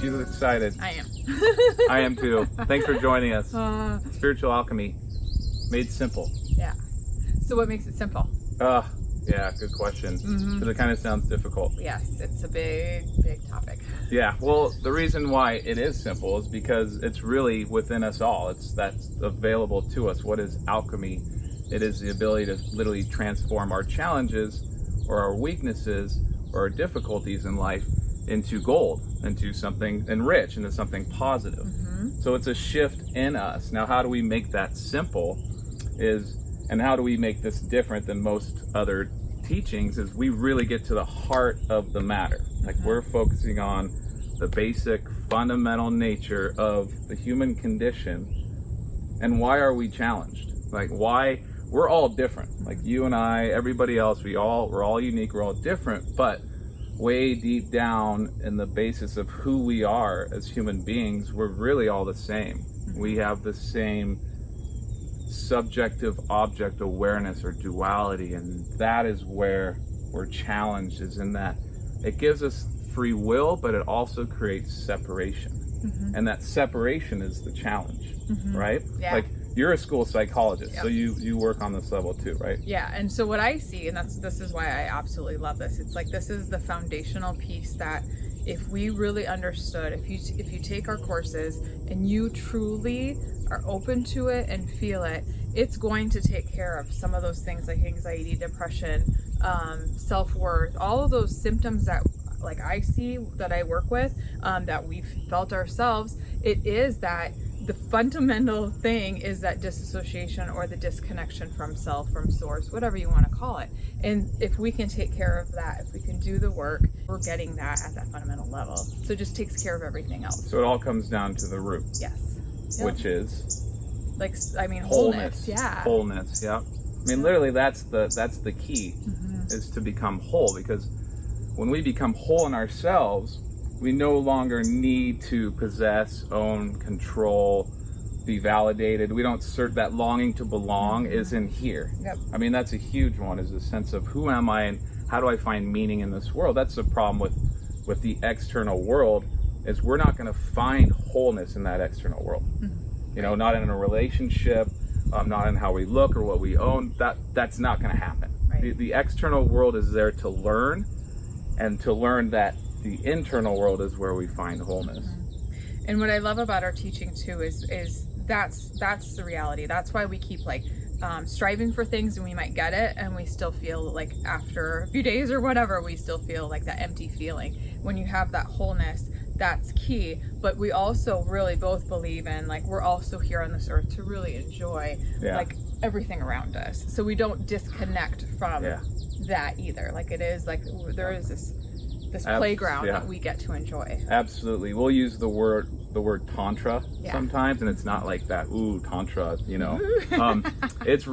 She's excited. I am. I am too. Thanks for joining us. Spiritual Alchemy, made simple. Yeah. So what makes it simple? Yeah, good question. Because it kind of sounds difficult. Yes, it's a big topic. Yeah, well, the reason why it is simple is because it's really within us all. That's available to us. What is alchemy? It is the ability to literally transform our challenges or our weaknesses or our difficulties in life into gold, into something enriched, into something positive. So it's a shift in us. Now, how do we make that simple and how do we make this different than most other teachings is we really get to the heart of the matter. Like we're focusing on the basic fundamental nature of the human condition and why are we challenged? Like why we're all different. Like you and I, everybody else, we're all unique, we're all different, but way deep down in the basis of who we are as human beings, we're really all the same. We have the same subjective object awareness or duality, and that is where we're challenged, is in that it gives us free will, but it also creates separation. And that separation is the challenge, right? Yeah. Like you're a school psychologist, so you work on this level too, right? Yeah, and so what I see, and this is why I absolutely love this, it's like this is the foundational piece that if we really understood, if you take our courses and you truly are open to it and feel it, it's going to take care of some of those things like anxiety, depression, self-worth, all of those symptoms that like I see that I work with, that we've felt ourselves. It is that the fundamental thing is that disassociation or the disconnection from self, from source, whatever you want to call it. And if we can take care of that, if we can do the work, we're getting that at that fundamental level. So it just takes care of everything else. So it all comes down to the root. Yes. Yep. Which is like, I mean, wholeness. Yeah. Wholeness. Yeah. I mean, literally, that's the key, is to become whole. Because when we become whole in ourselves, we no longer need to possess, own, control, be validated. We don't search. That longing to belong is in here. Yep. I mean, that's a huge one, is a sense of who am I and how do I find meaning in this world? That's the problem with the external world, is we're not going to find wholeness in that external world. You know, not in a relationship, not in how we look or what we own. That's not going to happen. Right. The external world is there to learn, and to learn that the internal world is where we find wholeness. And what I love about our teaching too is that's the reality. That's why we keep like striving for things, and we might get it and we still feel like after a few days or whatever, we still feel like that empty feeling. When you have that wholeness, that's key. But we also really both believe in, like, we're also here on this earth to really enjoy like everything around us. So we don't disconnect from that either. Like it is like there is this playground that we get to enjoy. Absolutely. We'll use the word tantra sometimes, and it's not like that, ooh, tantra, you know. It's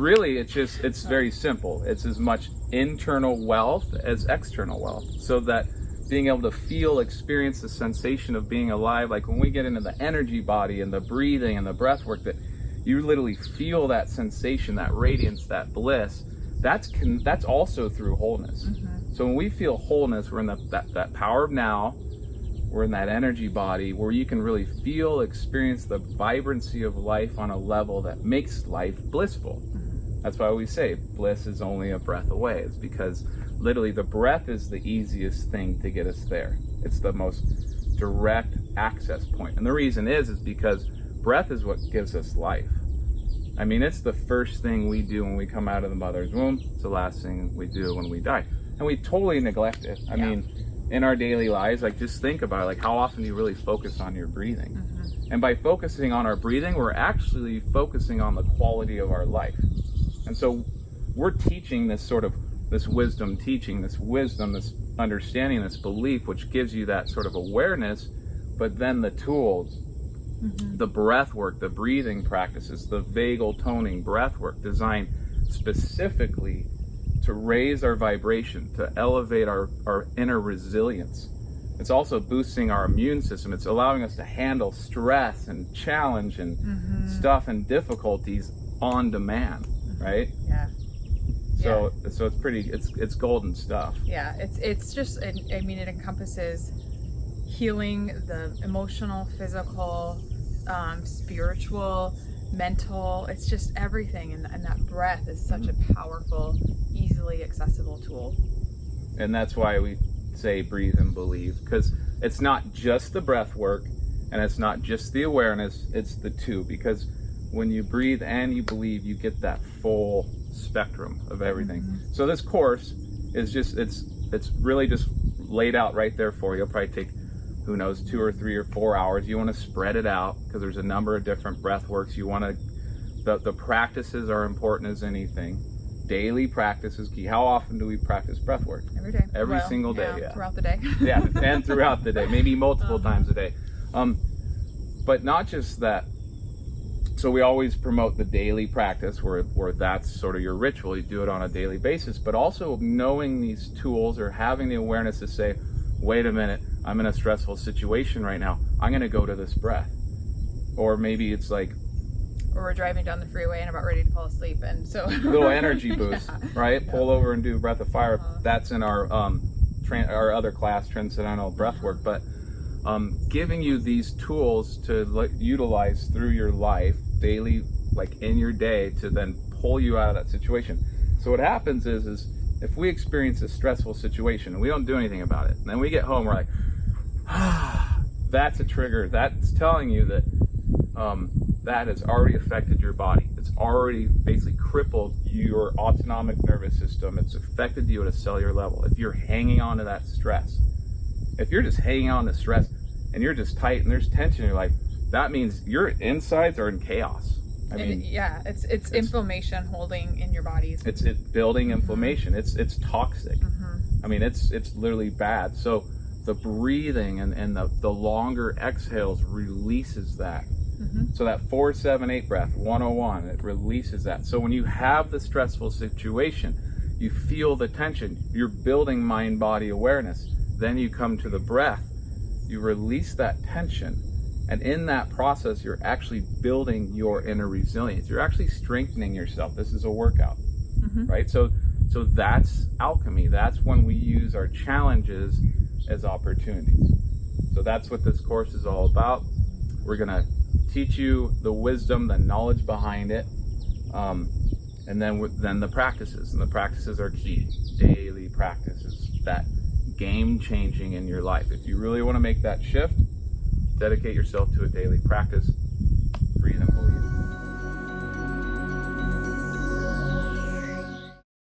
very simple. It's as much internal wealth as external wealth. So that being able to feel, experience the sensation of being alive, like when we get into the energy body and the breathing and the breath work, that you literally feel that sensation, that radiance, that bliss, that's also through wholeness. So when we feel wholeness, we're in that power of now, we're in that energy body where you can really feel, experience the vibrancy of life on a level that makes life blissful. That's why we say bliss is only a breath away. It's because literally the breath is the easiest thing to get us there. It's the most direct access point. And the reason is because breath is what gives us life. I mean, it's the first thing we do when we come out of the mother's womb. It's the last thing we do when we die. And we totally neglect it. I mean, in our daily lives, like just think about it, like how often do you really focus on your breathing? And by focusing on our breathing, we're actually focusing on the quality of our life. And so we're teaching this wisdom teaching, this wisdom, this understanding, this belief, which gives you that sort of awareness, but then the tools, the breath work, the breathing practices, the vagal toning breath work designed specifically to raise our vibration, to elevate our inner resilience. It's also boosting our immune system. It's allowing us to handle stress and challenge and stuff and difficulties on demand, right? So it's pretty, it's golden stuff. It's just, I mean, it encompasses healing, the emotional, physical, spiritual, mental. It's just everything. And that breath is such a powerful, easily accessible tool. And that's why we say breathe and believe, because it's not just the breath work and it's not just the awareness, it's the two. Because when you breathe and you believe, you get that full spectrum of everything. So this course is just, it's really just laid out right there for you. It'll probably take, who knows, 2 or 3 or 4 hours. You want to spread it out because there's a number of different breath works. You want to, the practices are important as anything. Daily practice is key. How often do we practice breath work? Every day. Every single day, yeah. Throughout the day. Yeah, and throughout the day, maybe multiple times a day. But not just that. So we always promote the daily practice where that's sort of your ritual. You do it on a daily basis, but also knowing these tools or having the awareness to say, wait a minute, I'm in a stressful situation right now. I'm going to go to this breath. Or maybe it's like, or we're driving down the freeway and about ready to fall asleep, and so little energy boost, right? Pull over and do a breath of fire. That's in our other class, transcendental breath work. But giving you these tools to utilize through your life daily, like in your day, to then pull you out of that situation. So what happens is if we experience a stressful situation and we don't do anything about it, and then we get home, we're like, that's a trigger. That's telling you that that has already affected your body. It's already basically crippled your autonomic nervous system. It's affected you at a cellular level. If you're hanging on to that stress, if you're just hanging on to stress and you're just tight and there's tension, you're like, that means your insides are in chaos. I mean, it's inflammation holding in your body. It's building inflammation. It's toxic. I mean, it's literally bad. So the breathing and the longer exhales releases that. So that 4-7-8 breath, 101, it releases that. So when you have the stressful situation, you feel the tension, you're building mind-body awareness. Then you come to the breath, you release that tension. And in that process, you're actually building your inner resilience. You're actually strengthening yourself. This is a workout, right? So that's alchemy. That's when we use our challenges as opportunities. So that's what this course is all about. We're going to teach you the wisdom, the knowledge behind it, and then the practices. And the practices are key. Daily practices, that game-changing in your life. If you really want to make that shift, dedicate yourself to a daily practice. Breathe and believe.